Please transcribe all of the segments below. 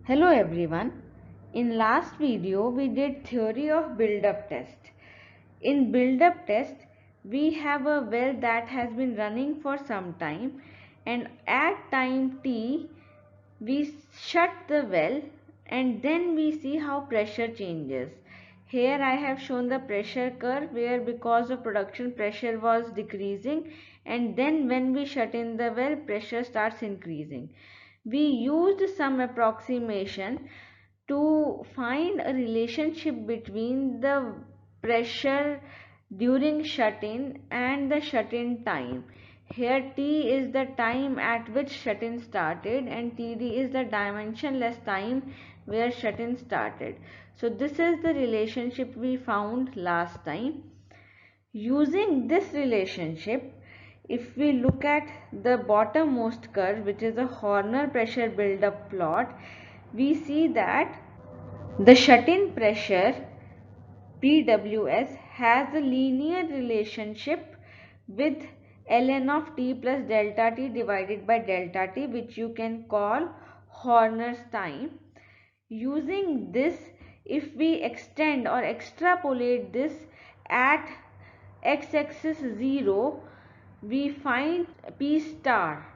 Hello everyone. In last video we did theory of build-up test. In build-up test we have a well that has been running for some time, and at time t we shut the well and then we see how pressure changes. Here I have shown the pressure curve where, because of production, pressure was decreasing, and then when we shut in the well, pressure starts increasing. We used some approximation to find a relationship between the pressure during shut-in and the shut-in time. Here T is the time at which shut-in started and TD is the dimensionless time where shut-in started. So this is the relationship we found last time. Using this relationship, if we look at the bottommost curve, which is a Horner pressure build-up plot, we see that the shut-in pressure PWS has a linear relationship with ln of t plus delta t divided by delta t, which you can call Horner's time. Using this, if we extend or extrapolate this at x-axis 0, we find P star.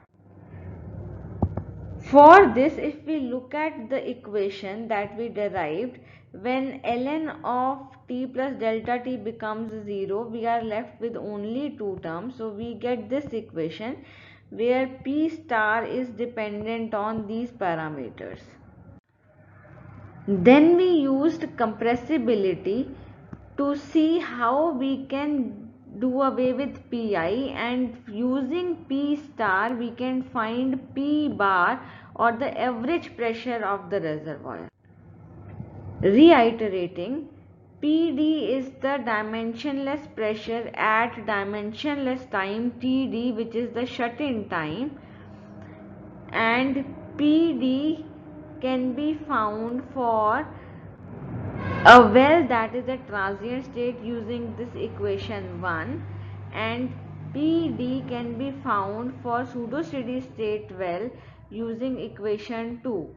For this, if we look at the equation that we derived, when ln of t plus delta t becomes 0, we are left with only two terms. So we get this equation where P star is dependent on these parameters. Then we used compressibility to see how we can do away with Pi, and using P star we can find P bar, or the average pressure of the reservoir. Reiterating, PD is the dimensionless pressure at dimensionless time TD, which is the shut-in time, and PD can be found for a well that is a transient state using this equation 1, and PD can be found for pseudo steady state well using equation 2.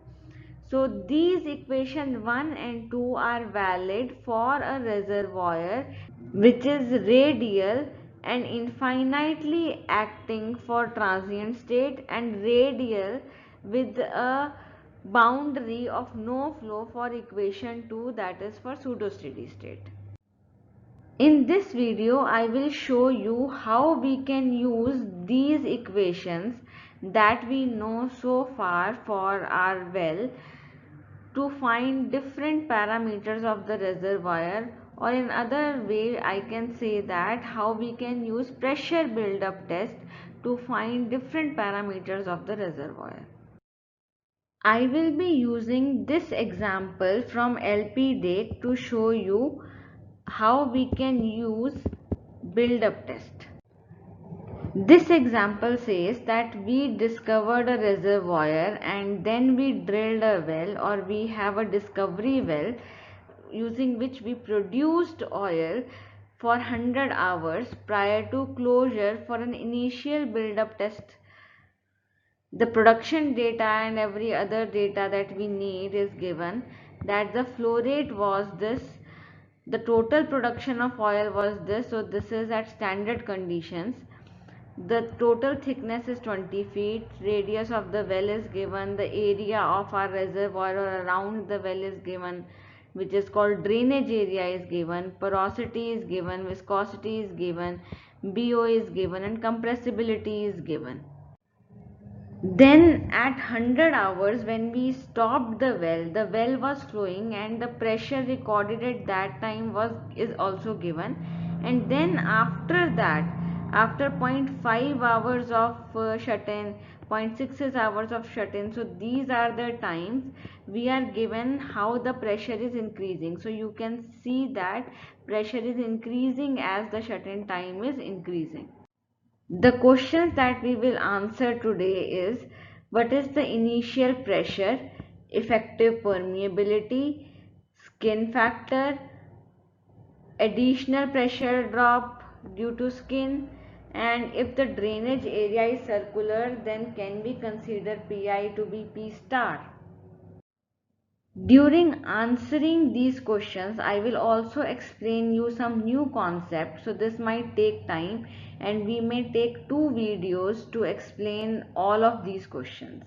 So these equation 1 and 2 are valid for a reservoir which is radial and infinitely acting for transient state, and radial with a boundary of no flow for equation 2, that is for pseudo steady state. In this video I will show you how we can use these equations that we know so far for our well to find different parameters of the reservoir, or in other way I can say that how we can use pressure build-up test to find different parameters of the reservoir. I will be using this example from LP-DATE to show you how we can use build-up test. This example says that we discovered a reservoir and then we drilled a well, or we have a discovery well using which we produced oil for 100 hours prior to closure for an initial build-up test. The production data and every other data that we need is given, that the flow rate was this, the total production of oil was this, so this is at standard conditions. The total thickness is 20 feet, radius of the well is given, the area of our reservoir or around the well is given, which is called drainage area is given, porosity is given, viscosity is given, BO is given, and compressibility is given. Then at 100 hours when we stopped the well was flowing and the pressure recorded at that time is also given. And then after that, after 0.5 hours of shut-in, 0.6 hours of shut-in, so these are the times we are given how the pressure is increasing. So you can see that pressure is increasing as the shut-in time is increasing. The questions that we will answer today is: what is the initial pressure, effective permeability, skin factor, additional pressure drop due to skin, and if the drainage area is circular, then can we consider Pi to be P star? During answering these questions, I will also explain you some new concepts. So this might take time and we may take 2 videos to explain all of these questions.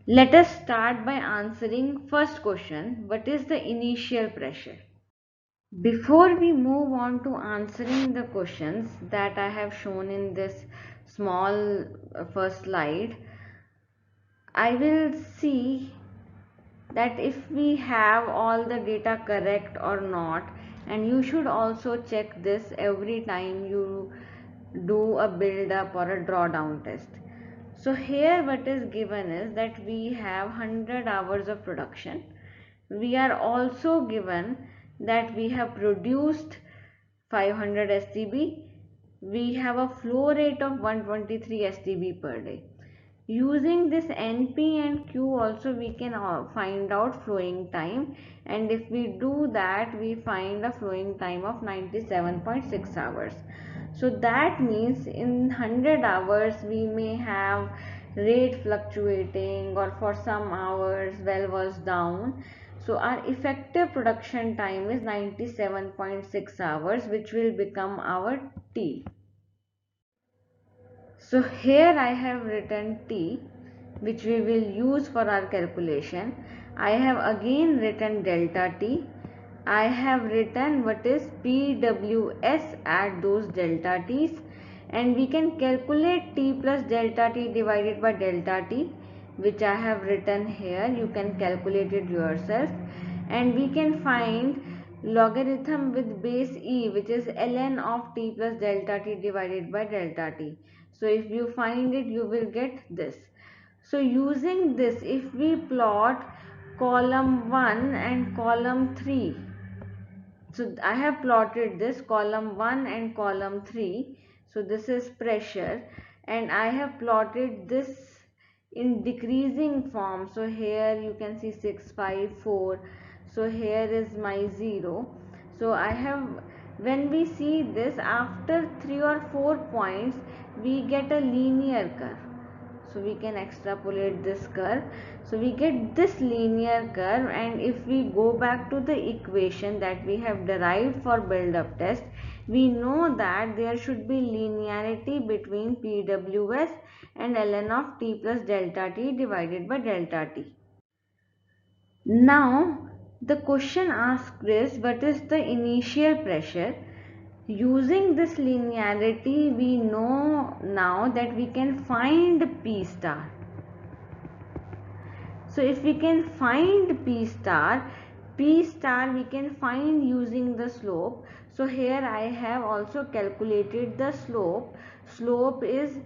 Let us start by answering first question. What is the initial pressure? Before we move on to answering the questions that I have shown in this small first slide, I will see that if we have all the data correct or not, and you should also check this every time you do a build up or a drawdown test. So here what is given is that we have 100 hours of production. We are also given that we have produced 500 STB. We have a flow rate of 123 STB per day. Using this NP and Q also we can find out flowing time, and if we do that we find a flowing time of 97.6 hours. So that means in 100 hours we may have rate fluctuating, or for some hours well was down. So our effective production time is 97.6 hours, which will become our T. So here I have written T, which we will use for our calculation. I have again written delta T. I have written what is PWS at those delta T's, and we can calculate T plus delta T divided by delta T, which I have written here. You can calculate it yourself, and we can find logarithm with base e, which is ln of t plus delta t divided by delta t. So if you find it, you will get this. So using this, if we plot column 1 and column 3, so I have plotted this column 1 and column 3. So this is pressure, and I have plotted this in decreasing form. So here you can see 6, 5, 4. So here is my 0. So I have, when we see this, after 3 or 4 points we get a linear curve. So we can extrapolate this curve. So we get this linear curve, and if we go back to the equation that we have derived for build up test, we know that there should be linearity between PWS and ln of t plus delta t divided by delta t. Now the question asked is, what is the initial pressure? Using this linearity, we know now that we can find P star. So if we can find P star we can find using the slope. So here I have also calculated the slope. Slope is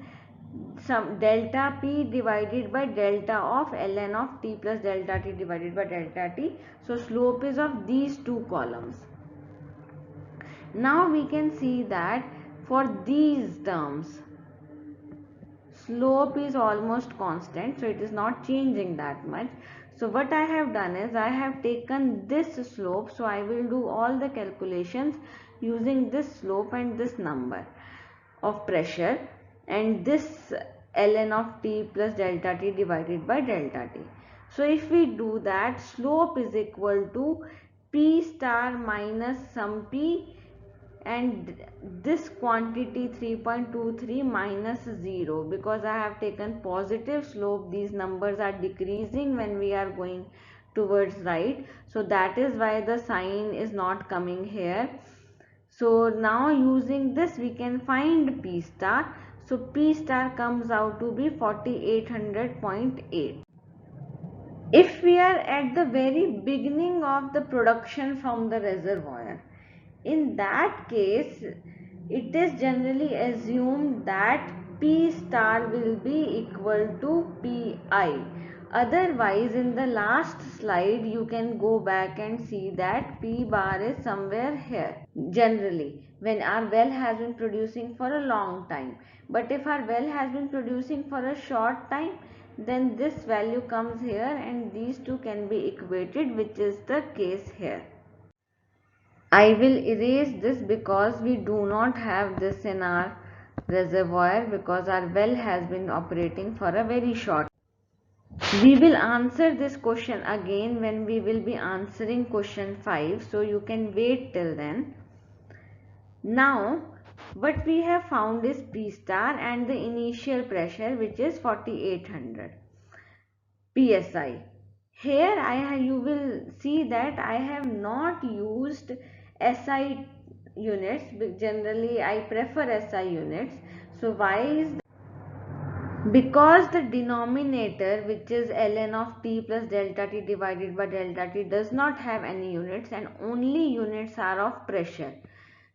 some delta P divided by delta of ln of t plus delta t divided by delta t. So slope is of these two columns. Now we can see that for these terms, slope is almost constant, so it is not changing that much. So what I have done is I have taken this slope, so I will do all the calculations using this slope and this number of pressure, and this ln of t plus delta t divided by delta t. So if we do that, slope is equal to P star minus some P, and this quantity 3.23 minus 0, because I have taken positive slope, these numbers are decreasing when we are going towards right, so that is why the sign is not coming here. So now using this we can find P star. So P star comes out to be 4800.8. If we are at the very beginning of the production from the reservoir, in that case it is generally assumed that P star will be equal to Pi. Otherwise, in the last slide you can go back and see that P bar is somewhere here. Generally, when our well has been producing for a long time, but if our well has been producing for a short time, then this value comes here and these two can be equated, which is the case here. I will erase this because we do not have this in our reservoir, because our well has been operating for a very short. We will answer this question again when we will be answering question 5, so you can wait till then. Now what we have found is P star and the initial pressure, which is 4800 psi. Here you will see that I have not used SI units. Generally I prefer SI units. So why is that? Because the denominator, which is ln of t plus delta t divided by delta t, does not have any units, and only units are of pressure.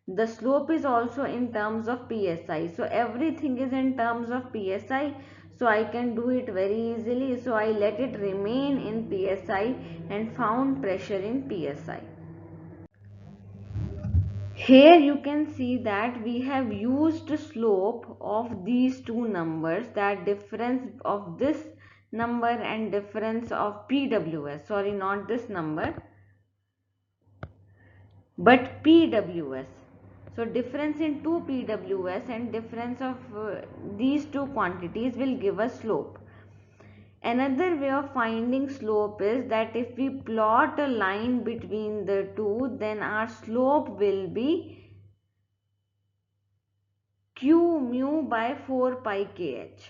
The slope is also in terms of psi, so everything is in terms of psi, so I can do it very easily. So I let it remain in psi and found pressure in psi. Here you can see that we have used slope of these two numbers, that difference of this number and difference of PWS, sorry, not this number but PWS. So difference in 2 PWS and difference of these two quantities will give us slope. Another way of finding slope is that if we plot a line between the two, then our slope will be Q mu by 4 pi kh.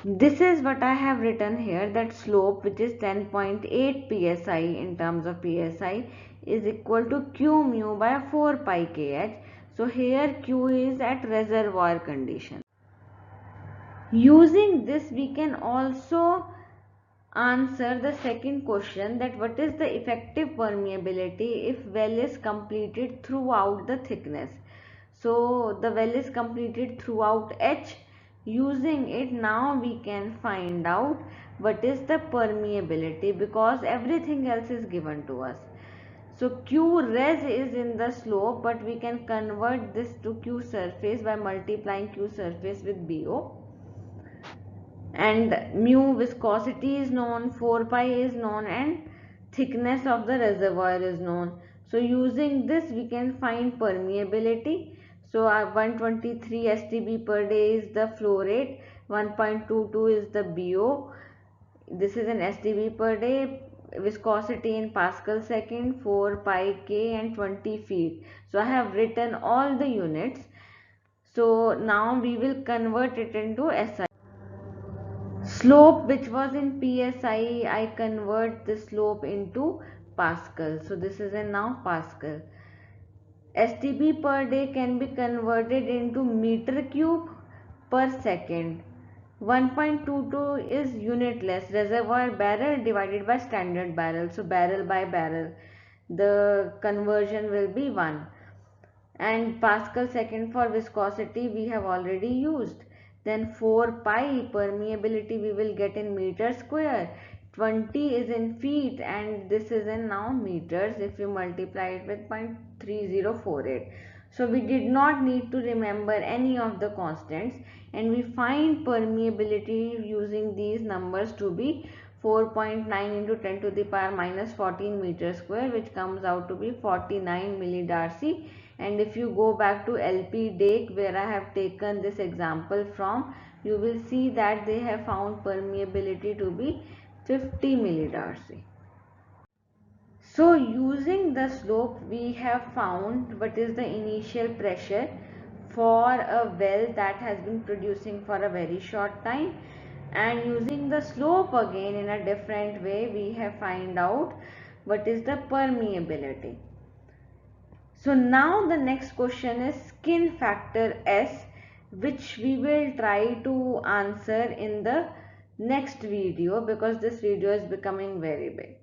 This is what I have written here, that slope, which is 10.8 psi in terms of psi, is equal to Q mu by 4 pi kh. So here Q is at reservoir condition. Using this we can also answer the second question, that what is the effective permeability if well is completed throughout the thickness. So the well is completed throughout H. Using it, now we can find out what is the permeability, because everything else is given to us. So Q res is in the slope, but we can convert this to Q surface by multiplying Q surface with BO. And mu viscosity is known, 4 pi is known, and thickness of the reservoir is known. So using this we can find permeability. So 123 STB per day is the flow rate, 1.22 is the BO, this is an STB per day, viscosity in Pascal second, 4 pi k and 20 feet. So I have written all the units. So now we will convert it into SI. Slope, which was in psi, I convert the slope into Pascal. So this is in now Pascal. STB per day can be converted into meter cube per second. 1.22 is unitless, reservoir barrel divided by standard barrel. So barrel by barrel, the conversion will be 1. And Pascal second for viscosity we have already used. Then 4 pi permeability we will get in meter square, 20 is in feet, and this is in now meters if you multiply it with 0.3048. So we did not need to remember any of the constants, and we find permeability using these numbers to be 4.9 into 10 to the power minus 14 meter square, which comes out to be 49 millidarcy. And if you go back to LP Dake, where I have taken this example from, you will see that they have found permeability to be 50 millidarcy. So using the slope, we have found what is the initial pressure for a well that has been producing for a very short time, and using the slope again in a different way, we have find out what is the permeability. So now the next question is skin factor S, which we will try to answer in the next video, because this video is becoming very big.